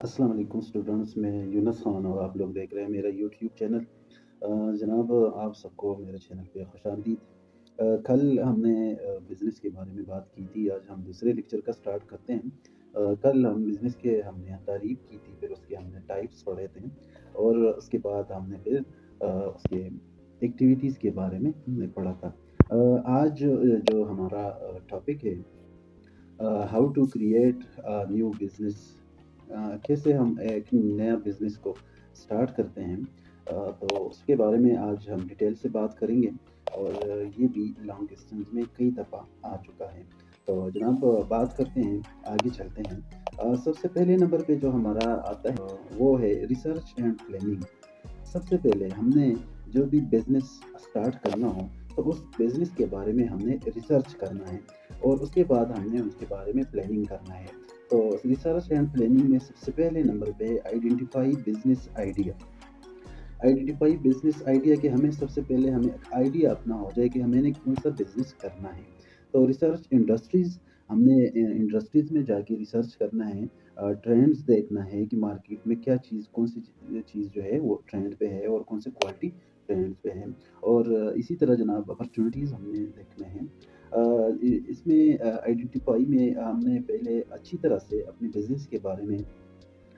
अस्सलाम वालेकुम स्टूडेंट्स, मैं यूनुस खान और आप लोग देख रहे हैं मेरा यूट्यूब चैनल। जनाब, आप सबको मेरे चैनल पे खुशामदीद। कल हमने बिज़नेस के बारे में बात की थी, आज हम दूसरे लेक्चर का स्टार्ट करते हैं। कल हम बिज़नेस के हमने तारीफ़ की थी, फिर उसके हमने टाइप्स पढ़े थे और उसके बाद हमने फिर उसके एक्टिविटीज़ के बारे में हमने पढ़ा था। आज जो हमारा टॉपिक है, how to create new business, कैसे हम एक नया बिजनेस को स्टार्ट करते हैं। तो उसके बारे में आज हम डिटेल से बात करेंगे और ये भी लॉन्ग डिस्टेंस में कई दफ़ा आ चुका है। तो जनाब, बात करते हैं, आगे चलते हैं। सबसे पहले नंबर पे जो हमारा आता है वो है रिसर्च एंड प्लानिंग। सबसे पहले हमने जो भी बिज़नेस स्टार्ट करना हो तो उस बिज़नेस के बारे में हमने रिसर्च करना है और उसके बाद हमने उसके बारे में प्लानिंग करना है। तो रिसर्च एंड प्लानिंग में सबसे पहले नंबर पे identify business idea. Identify business idea कि हमें सबसे पहले हमें एक आइडिया अपना हो जाए कि हमें कौन-सा बिज़नेस करना है। तो रिसर्च इंडस्ट्रीज़, हमने इंडस्ट्रीज़ में जाके रिसर्च करना है, ट्रेंड्स देखना है कि मार्केट में क्या चीज़, कौन-सी चीज़ जो है वो ट्रेंड पे है और कौन-सी क्वालिटी ट्रेंड पे है। और इसी तरह जनाब अपॉर्च्युनिटीज़ हमने देखने हैं। इसमें आइडेंटिफाई में हमने पहले अच्छी तरह से अपने बिज़नेस के बारे में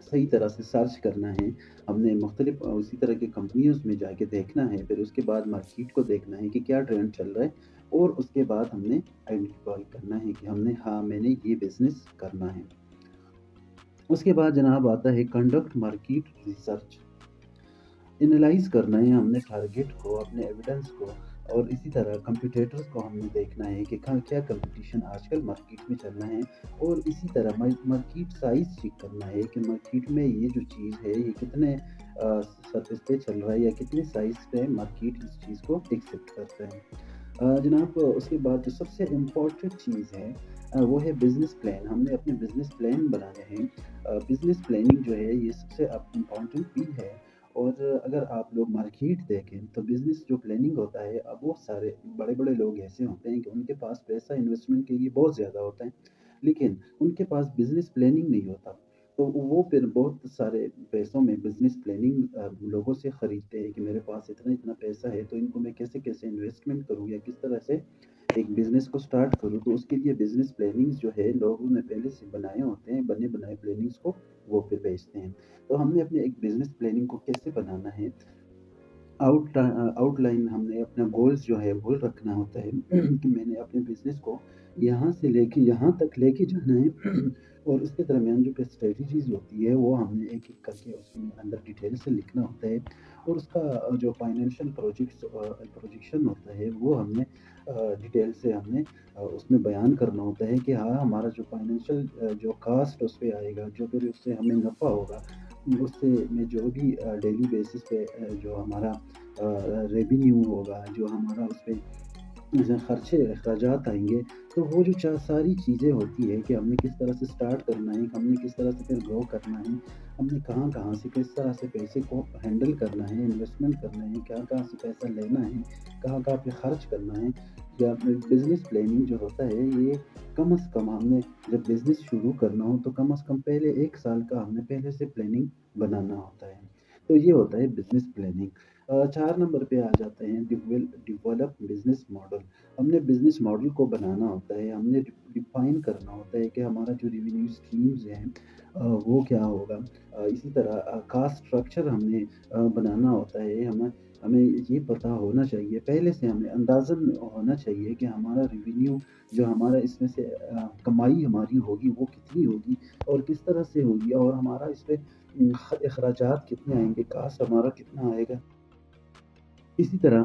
सही तरह से सर्च करना है। हमने मुख्तलिफ़ उसी तरह की कंपनियोज़ में जाके देखना है, फिर उसके बाद मार्केट को देखना है कि क्या ट्रेंड चल रहा है और उसके बाद हमने आइडेंटिफ़ाई करना है कि हमने, हाँ, मैंने ये बिज़नेस करना है। उसके बाद जनाब आता है कंडक्ट मार्केट रिसर्च। एनालाइज़ करना है हमने टारगेट को, अपने एविडेंस को और इसी तरह कॉम्पिटिटर्स को हमने देखना है कि क्या कंपटीशन आजकल मार्केट में चल रहा है। और इसी तरह मार्केट साइज़ चेक करना है कि मार्केट में ये जो चीज़ है ये कितने सरफेस पे चल रहा है या कितने साइज़ पे मार्केट इस चीज़ को एक्सेप्ट करता है। जनाब, उसके बाद जो सबसे इम्पोर्टेंट चीज़ है वो है बिज़नेस प्लान। हमने अपने बिज़नेस प्लान बनाने हैं। बिज़नेस प्लानिंग जो है ये सबसे इम्पोर्टेंट भी है। और अगर आप लोग मार्केट देखें तो बिज़नेस जो प्लानिंग होता है, अब बहुत सारे बड़े-बड़े लोग ऐसे होते हैं कि उनके पास पैसा इन्वेस्टमेंट के लिए बहुत ज़्यादा होता है, लेकिन उनके पास बिज़नेस प्लानिंग नहीं होता। तो वो फिर बहुत सारे पैसों में बिज़नेस प्लानिंग लोगों से खरीदते हैं कि मेरे पास इतना-इतना पैसा है, तो इनको मैं कैसे-कैसे इन्वेस्टमेंट करूँ या किस तरह से एक बिज़नेस को स्टार्ट करूँ। तो उसके लिए बिज़नेस प्लानिंग्स जो है लोगों ने पहले से बनाए होते हैं, बने-बनाए प्लानिंग्स को वो फिर बेचते हैं। तो हमने अपने एक बिज़नेस प्लानिंग को कैसे बनाना है, आउटलाइन हमने अपना गोल्स जो है वो रखना होता है कि मैंने अपने बिज़नेस को यहाँ से लेके यहाँ तक लेके जाना है और उसके दरमियान जो स्ट्रेटजीज़ होती है वो हमने एक-एक करके उसमें अंदर डिटेल से लिखना होता है। और उसका जो फाइनेंशियल प्रोजेक्शन होता है वो हमने डिटेल से हमने उसमें बयान करना होता है कि हाँ, हमारा जो फाइनेंशियल जो कॉस्ट उस पे आएगा, जो फिर उससे हमें नफ़ा होगा, उससे में जो भी डेली बेसिस पे जो हमारा रेवेन्यू होगा, जो हमारा उस पे जैसे खर्चे अखराजात आएँगे, तो वो जो सारी चीज़ें होती है कि हमने किस तरह से स्टार्ट करना है, हमने किस तरह से फिर ग्रो करना है, हमने कहाँ-कहाँ से किस तरह से पैसे को हैंडल करना है, इन्वेस्टमेंट करना है, कहाँ-कहाँ से पैसा लेना है, कहाँ-कहाँ पे खर्च करना है। या बिज़नेस प्लानिंग जो होता है ये कम से कम हमने जब बिज़नेस शुरू करना हो तो कम से कम पहले 1 साल का हमने पहले से प्लानिंग बनाना होता है। तो ये होता है बिज़नेस प्लानिंग। 4 नंबर पे आ जाते हैं डेवलप बिज़नेस मॉडल। हमने बिज़नेस मॉडल को बनाना होता है, हमने डिफ़ाइन करना होता है कि हमारा जो रेवेन्यू स्ट्रीम्स हैं वो क्या होगा। इसी तरह कॉस्ट स्ट्रक्चर हमने बनाना होता है। हमें हमें ये पता होना चाहिए, पहले से हमें अंदाज़न होना चाहिए कि हमारा रेवेन्यू जो हमारा इसमें से कमाई हमारी होगी वो कितनी होगी और किस तरह से होगी और हमारा इस पे अखराजात कितने आएँगे, कॉस्ट हमारा कितना आएगा। इसी तरह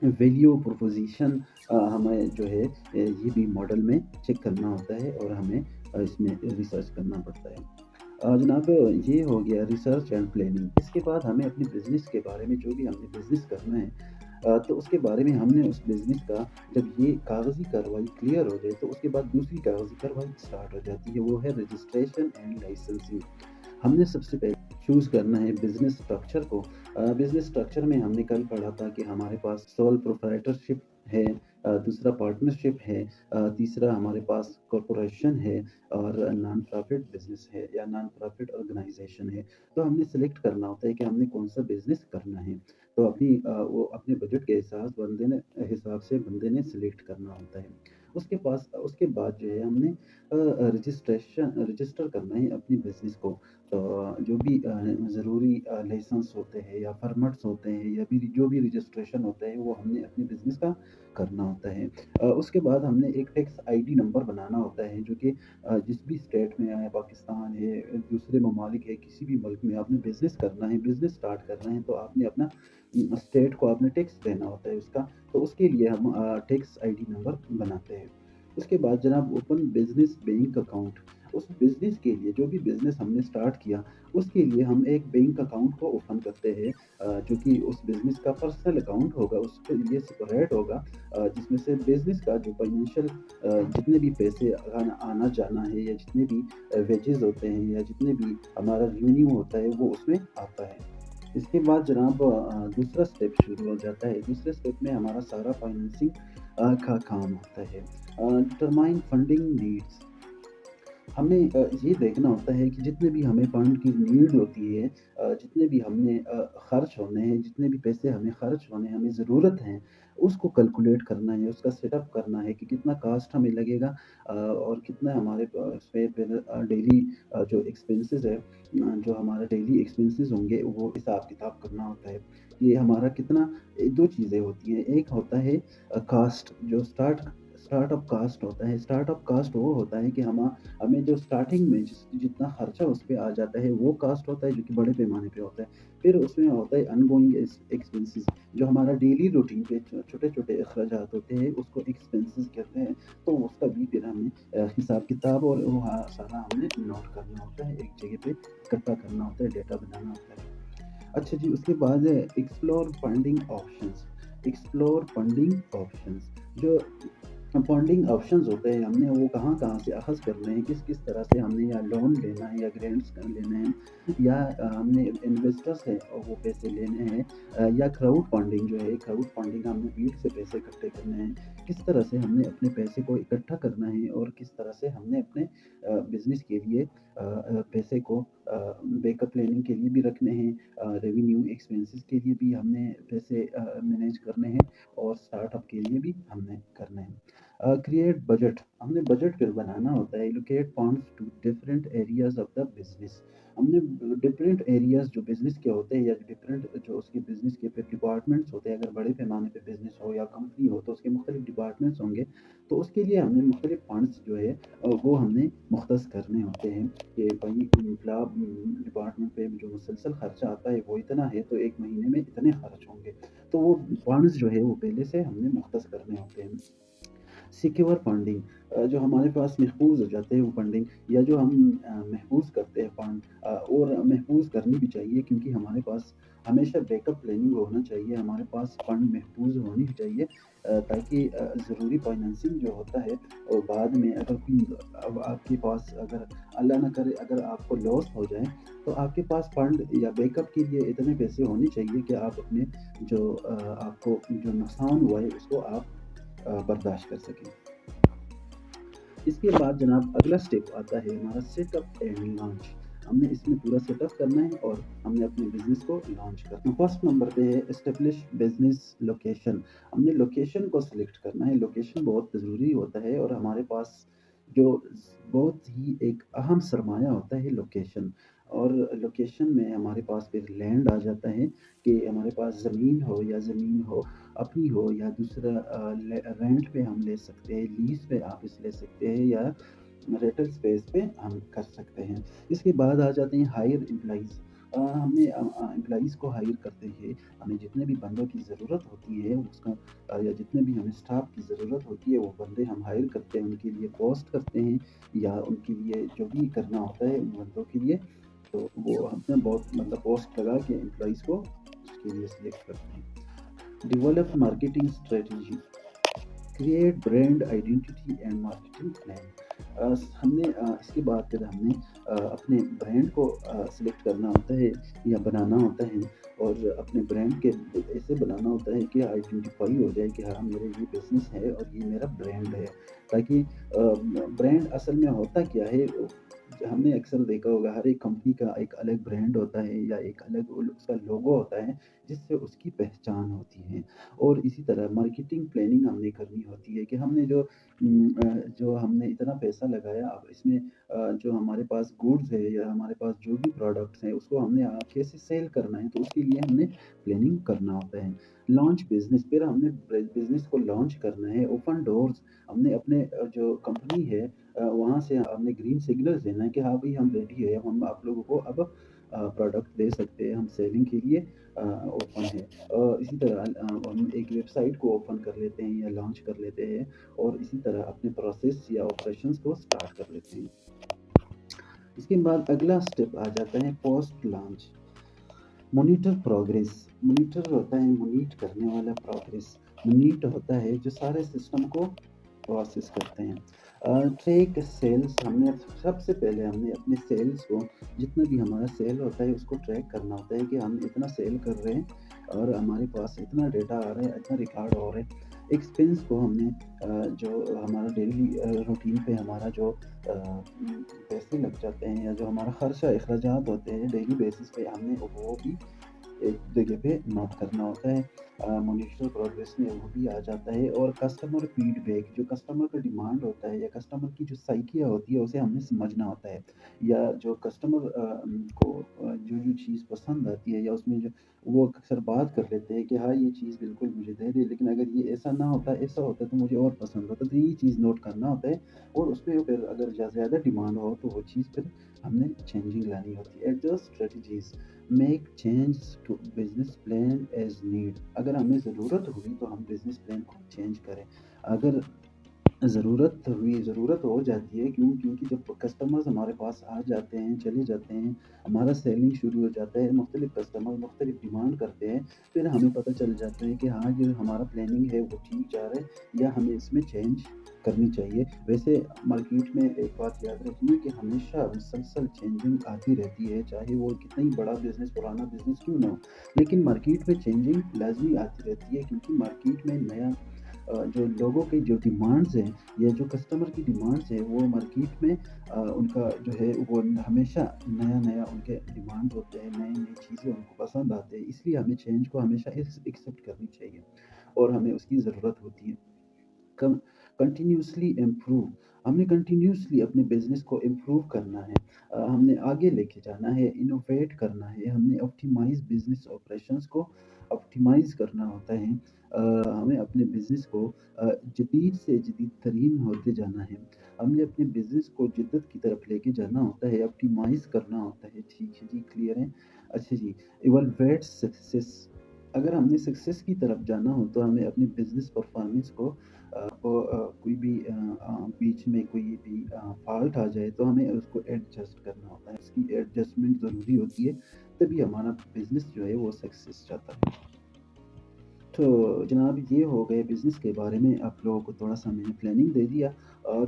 वैल्यू प्रोपोज़िशन हमें जो है ये भी मॉडल में चेक करना होता है और हमें इसमें रिसर्च करना पड़ता है। जनाब, ये हो गया रिसर्च एंड प्लानिंग। इसके बाद हमें अपने बिज़नेस के बारे में, जो भी हमने बिज़नेस करना है तो उसके बारे में हमने उस बिज़नेस का, जब ये कागज़ी कार्रवाई क्लियर हो जाए तो उसके बाद दूसरी कागज़ी कार्रवाई स्टार्ट हो जाती है, वो है रजिस्ट्रेशन एंड लाइसेंसिंग। हमने सबसे पहले चूज़ करना है बिज़नेस स्ट्रक्चर को। बिज़नेस स्ट्रक्चर में हमने कल पढ़ा था कि हमारे पास सोल प्रोप्राइटरशिप ہے, दूसरा पार्टनरशिप है, तीसरा हमारे पास कॉर्पोरेशन है और नॉन प्रॉफिट बिज़नेस है या नॉन प्रॉफिट ऑर्गेनाइज़ेशन है। तो हमने सेलेक्ट करना होता है कि हमने कौन-सा बिज़नेस करना है। तो वो अपने बजट के हिसाब से बंदे ने सेलेक्ट करना होता है। उसके बाद जो है हमने रजिस्टर करना है अपनी बिज़नेस को। जो भी ज़रूरी लाइसेंस होते हैं या परमिट्स होते हैं या भी जो भी रजिस्ट्रेशन होता है वो हमने अपनी बिज़नेस का करना होता है। उसके बाद हमने एक टैक्स आईडी नंबर बनाना होता है जो कि जिस भी स्टेट में है, पाकिस्तान है, दूसरे ममालिक है, किसी भी मुल्क में आपने बिज़नेस करना है, बिज़नेस स्टार्ट करना है तो आपने अपना स्टेट को आपने टैक्स देना होता है उसका। तो उसके लिए हम टैक्स आईडी नंबर बनाते हैं। उसके बाद जनाब ओपन बिज़नेस बैंक अकाउंट। उस बिज़नेस के लिए जो भी बिज़नेस हमने स्टार्ट किया, उसके लिए हम एक बैंक अकाउंट को ओपन करते हैं, जो कि उस बिज़नेस का पर्सनल अकाउंट होगा, उसके लिए सेपरेट होगा, जिसमें से बिज़नेस का जो फाइनेंशियल जितने भी पैसे आना जाना है या जितने भी वेजेस होते हैं या जितने भी हमारा रेवेन्यू होता है वो उसमें आता है। इसके बाद जनाब दूसरा स्टेप शुरू हो जाता है। दूसरे स्टेप में हमारा सारा फाइनेंसिंग का काम होता है। Determine funding needs. हमें ये देखना होता है कि जितने भी हमें फंड की नीड होती है, जितने भी हमने खर्च होने हैं, जितने भी पैसे हमें खर्च होने हैं, हमें ज़रूरत है, उसको कैलकुलेट करना है, उसका सेटअप करना है कि कितना कॉस्ट हमें लगेगा, और कितना हमारे पे फिर डेली जो एक्सपेंसेस है, जो हमारा डेली एक्सपेंसेस होंगे वो हिसाब किताब करना होता है। ये हमारा कितना 2 चीज़ें होती हैं, एक होता है कॉस्ट जो स्टार्टअप कॉस्ट होता है। स्टार्टअप कॉस्ट वो होता है कि हमें जो स्टार्टिंग में जितना खर्चा उस पे आ जाता है वो कॉस्ट होता है जो कि बड़े पैमाने पे होता है। फिर उसमें होता है अनगोइंग एक्सपेंसेस, जो हमारा डेली रूटीन पे छोटे-छोटे अखराजात होते हैं उसको एक्सपेंसेस कहते हैं। तो उसका भी फिर हमें हिसाब किताब और वो सारा हमने नोट करना होता है, एक जगह पे इकट्ठा करना होता है, डेटा बनाना होता है। अच्छा जी, उसके बाद है एक्सप्लोर फंडिंग ऑप्शंस। जो फंडिंग ऑप्शंस होते हैं हमने वो कहाँ-कहाँ से अख़ज़ करने हैं, किस-किस तरह से हमने या लोन लेना है या ग्रांट्स लेने हैं या हमने इन्वेस्टर्स से वो पैसे लेने हैं, या क्राउड फंडिंग जो है, क्राउड फंडिंग हमने भीड़ से पैसे इकट्ठे करने हैं। किस तरह से हमने अपने पैसे को इकट्ठा करना है और किस तरह से हमने अपने बिज़नेस के लिए पैसे को बैकअप प्लानिंग के लिए भी रखने हैं, रेवेन्यू एक्सपेंसेस के लिए भी हमने पैसे मैनेज करने हैं और स्टार्टअप के लिए भी हमने करने हैं। Create budget. हमने बजट फिर बनाना होता है। Allocate funds to different areas of the business. हमने डिफरेंट एरियाज़ जो बिज़नेस के होते हैं या डिफरेंट जो उसके बिज़नेस के फिर डिपार्टमेंट्स होते हैं, अगर बड़े पैमाने पे बिज़नेस हो या कंपनी हो तो उसके मुख्तलिफ डिपार्टमेंट्स होंगे। तो उसके लिए हमने मुख्तलिफ फंड्स जो है वो हमने मुख्तस करने होते हैं कि भाई डिपार्टमेंट पे जो मुसलसल खर्चा आता है वो इतना है तो 1 महीने में इतने खर्च होंगे। तो वो फंड्स जो है वो पहले से हमने मुख्तस करने होते हैं। सिक्योर फंडिंग, जो हमारे पास महफूज़ हो जाते हैं वो फंडिंग या जो हम महफूज़ करते हैं फंड, और महफूज़ करनी भी चाहिए क्योंकि हमारे पास हमेशा बैकअप प्लानिंग होना चाहिए, हमारे पास फंड महफूज़ होनी भी चाहिए, ताकि ज़रूरी फाइनेंसिंग जो होता है और बाद में अगर कोई अब आपके पास अगर अल्लाह ना करे अगर आपको लॉस हो जाए, तो आपके पास फंड या बैकअप के लिए इतने पैसे होने चाहिए कि आप अपने आपको जो नुकसान हुआ है उसको आप बर्दाश्त कर सकें। इसके बाद जनाब अगला स्टेप आता है हमारा सेटअप एंड लॉन्च। हमने इसमें पूरा सेटअप करना है और हमने अपने बिज़नेस को लॉन्च करना है। फर्स्ट नंबर पे है एस्टेब्लिश बिज़नेस लोकेशन। हमने लोकेशन को सिलेक्ट करना है। लोकेशन बहुत ज़रूरी होता है और हमारे पास जो बहुत ही एक अहम सरमाया होता है लोकेशन, और लोकेशन में हमारे पास फिर लैंड आ जाता है कि हमारे पास ज़मीन हो अपनी हो या दूसरा रेंट पे हम ले सकते हैं, लीज़ पे आप इसे ले सकते हैं या रेंटल स्पेस पे हम कर सकते हैं। इसके बाद आ जाते हैं हायर एम्प्लॉइज़। हमने एम्प्लॉइज़ को हायर करते हैं, हमें जितने भी बंदों की ज़रूरत होती है उसका या जितने भी हमें स्टाफ की ज़रूरत होती है वो बंदे हम हायर करते हैं, उनके लिए कॉस्ट करते हैं या उनके लिए जो भी करना होता है उन बंदों के लिए, तो वो हमने बहुत मतलब कॉस्ट लगा के एम्प्लॉइज़ को उसके लिए सिलेक्ट करते हैं। Develop marketing strategy, create brand identity and marketing plan. हमने इसके बाद फिर हमने अपने ब्रांड को सिलेक्ट करना होता है या बनाना होता है, और अपने ब्रांड के ऐसे बनाना होता है कि आइडेंटिफाई हो जाए कि हाँ, मेरा ये बिज़नेस है और ये मेरा ब्रांड है। ताकि ब्रांड असल में होता क्या है, हमने अक्सर देखा होगा हर एक कंपनी का एक अलग ब्रांड होता है या एक अलग उसका लोगो होता है, जिससे उसकी पहचान होती है। और इसी तरह मार्केटिंग प्लानिंग हमने करनी होती है कि हमने जो हमने इतना पैसा लगाया, अब इसमें जो हमारे पास गुड्स है या हमारे पास जो भी प्रोडक्ट्स हैं, उसको हमने कैसे सेल करना है, तो उसके लिए हमने प्लानिंग करना होता है। लॉन्च बिज़नेस, फिर हमने बिज़नेस को लॉन्च करना है। ओपन डोर्स, हमने अपने जो कंपनी है वहाँ से हमने ग्रीन सिग्नल देना है कि हाँ भाई, हम रेडी है, हम आप लोगों को अब प्रोडक्ट दे सकते हैं, हम सेलिंग के लिए ओपन है। इसी तरह हम एक वेबसाइट को ओपन कर लेते हैं या लॉन्च कर लेते हैं, और इसी तरह अपने प्रोसेस या ऑपरेशंस को स्टार्ट कर लेते हैं। इसके बाद अगला स्टेप आ जाता है post launch monitor progress. Monitor होता है मॉनिट करने वाला, प्रोग्रेस मॉनिट होता है जो सारे सिस्टम को प्रोसेस करते हैं। ट्रैक सेल्स, हमने सबसे पहले हमने अपने सेल्स को, जितना भी हमारा सेल होता है उसको ट्रैक करना होता है कि हम इतना सेल कर रहे हैं और हमारे पास इतना डेटा आ रहा है, इतना रिकॉर्ड हो रहा है। एक्सपेंस को हमने जो हमारा डेली रूटीन पे हमारा जो पैसे लग जाते हैं या जो हमारा खर्चा अखराजात होते हैं डेली बेसिस पे, हमने वो भी एक जगह पे नोट करना होता है। मॉनिटर प्रोग्रेस में वो भी आ जाता है। और कस्टमर फीडबैक, जो कस्टमर का डिमांड होता है या कस्टमर की जो साइकिया होती है, उसे हमने समझना होता है। या जो कस्टमर को जो चीज़ पसंद आती है, या उसमें जो वो अक्सर बात कर लेते हैं कि हाँ, ये चीज़ बिल्कुल मुझे दे दे, लेकिन अगर ये ऐसा ना होता, ऐसा होता तो मुझे और पसंद होता। तो ये चीज़ नोट करना होता है, और उसपे फिर अगर ज़्यादा डिमांड हो तो वो चीज़ फिर हमने चेंजिंग लानी होती है। Adjust strategies, make change to business plan as need. अगर हमें ज़रूरत हुई तो हम बिजनेस प्लान को चेंज करें। अगर ज़रूरत हो जाती है, क्योंकि जब कस्टमर्स हमारे पास आ जाते हैं, चले जाते हैं, हमारा सेलिंग शुरू हो जाता है, मुख्तलिफ कस्टमर मुख्तलिफ डिमांड करते हैं, फिर हमें पता चल जाता है कि हाँ, जो हमारा प्लानिंग है वो ठीक जा रहा है या हमें इसमें चेंज करनी चाहिए। वैसे मार्केट में एक बात याद रखिए कि हमेशा मुसलसल चेंजिंग आती रहती है, चाहे वो कितना ही बड़ा बिज़नेस, पुराना बिज़नेस क्यों ना हो, लेकिन मार्केट में चेंजिंग लाज़मी आती रहती है, क्योंकि मार्केट में नया जो लोगों की जो डिमांड्स हैं या जो कस्टमर की डिमांड्स हैं, वो मार्केट में उनका जो है वो हमेशा नया-नया उनके डिमांड्स होते हैं, नई-नई चीज़ें उनको पसंद आते हैं, इसलिए हमें चेंज को हमेशा एक्सेप्ट करनी चाहिए और हमें उसकी ज़रूरत होती है। कम कंटिन्यूअसली इम्प्रूव, हमने कंटिन्यूअसली अपने बिज़नेस को इम्प्रूव करना है। हमने आगे लेके जाना है, इनोवेट करना है, हमने ऑप्टिमाइज़ बिज़नेस ऑपरेशंस को ऑप्टिमाइज़ करना होता है। हमें अपने बिज़नेस को जदीद से जदीद तरीन होते जाना है। हमने अपने बिज़नेस को जिद्दत की तरफ लेके जाना होता है, ऑप्टिमाइज़ करना होता है। ठीक है जी, क्लियर है? अच्छा जी, इवैल्यूएट सक्सेस, अगर हमने सक्सेस की तरफ जाना हो तो हमें अपनी बिज़नेस परफॉर्मेंस कोई भी बीच में कोई भी फ़ॉल्ट आ जाए तो हमें उसको एडजस्ट करना होता है। इसकी एडजस्टमेंट ज़रूरी होती है, तभी हमारा बिज़नेस जो है वो सक्सेस जाता है। तो जनाब, ये हो गए बिज़नेस के बारे में, आप लोगों को थोड़ा-सा मैंने प्लानिंग दे दिया, और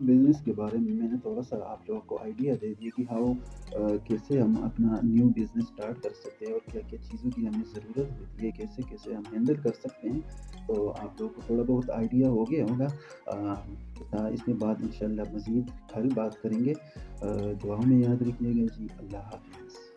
बिज़नेस के बारे में मैंने थोड़ा-सा आप लोगों को आइडिया दे दिया कि कैसे हम अपना न्यू बिज़नेस स्टार्ट कर सकते हैं और क्या-क्या चीज़ों की हमें ज़रूरत होती है, कैसे-कैसे हम हैंडल कर सकते हैं। तो आप लोगों को थोड़ा बहुत आइडिया हो गया होगा। इसके बाद इंशाअल्लाह मज़ीद कल बात करेंगे। दुआ में याद रखिएगा जी। अल्लाह हाफ़िज़।